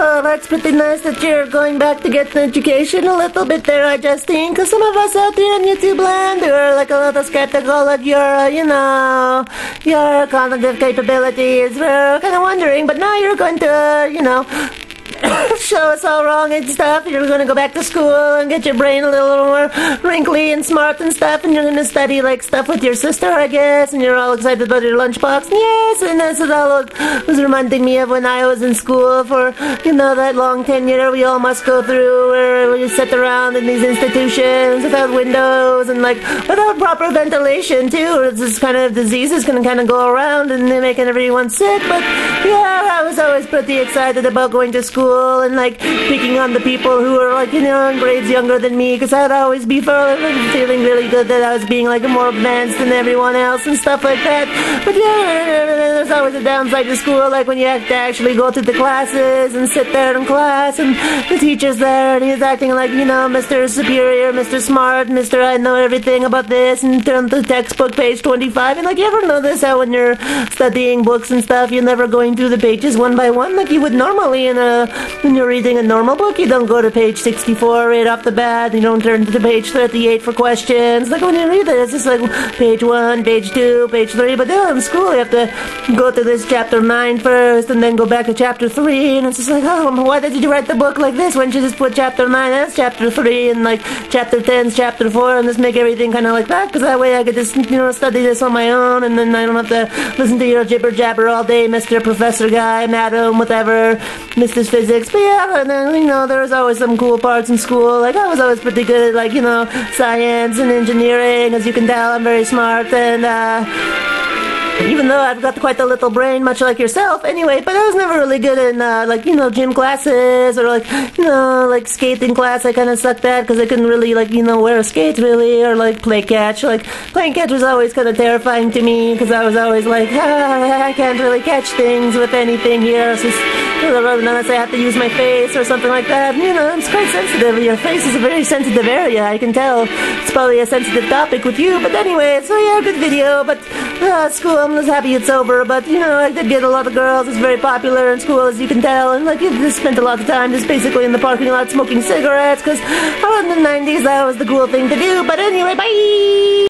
Oh, that's pretty nice that you're going back to get an education a little bit there, Justine, because some of us out there in YouTube land are like a little skeptical of your, your cognitive capabilities. We're kind of wondering, but now you're going to, show us all wrong and stuff. You're going to go back to school and get your brain a little more wrinkly and smart and stuff, and you're going to study like stuff with your sister, I guess, and you're all excited about your lunchbox. Yes, and this is all was reminding me of when I was in school for, that long tenure we all must go through where we sit around in these institutions without windows and like without proper ventilation too. It's this kind of diseases can kind of go around and they're making everyone sick. But yeah, I was always pretty excited about going to school and like picking on the people who were like in grades younger than me, because I'd always be feeling really good that I was being like more advanced than everyone else and stuff like that. But yeah, there's always a downside to school, like when you have to actually go through the classes and sit there in class and the teacher's there and he's acting like, Mr. Superior, Mr. Smart, Mr. I know everything about this, and turn to textbook page 25, and like you ever notice how when you're studying books and stuff you're never going through the pages one by one like you would normally when you're reading a normal book. You don't go to page 64 right off the bat. You don't turn to page 38 for questions. Like when you read it, it's just like page 1, page 2, page 3. But in school, you have to go to this chapter 9 first and then go back to chapter 3. And it's just like, oh, why did you write the book like this? Why don't you just put chapter 9 as chapter 3 and like chapter 10 is chapter 4 and just make everything kind of like that? Because that way I could just, study this on my own and then I don't have to listen to your jibber jabber all day, Mr. Professor guy, madam, whatever, Mr. Physics. But yeah, and then, there was always some cool parts in school. Like, I was always pretty good at, like, science and engineering. As you can tell, I'm very smart, and, even though I've got quite a little brain, much like yourself, anyway, but I was never really good in, gym classes, or, like skating class. I kind of sucked at, because I couldn't really, wear skates, really, or, play catch. Like, playing catch was always kind of terrifying to me, because I was always like, I can't really catch things with anything here. It's just, unless I have to use my face or something like that. It's quite sensitive. Your face is a very sensitive area, I can tell. It's probably a sensitive topic with you, but anyway, so yeah, good video, but school, I'm just happy it's over, but I did get a lot of girls. It's very popular in school, as you can tell, and you just spent a lot of time just basically in the parking lot smoking cigarettes, because in the 90s that was the cool thing to do. But anyway, bye!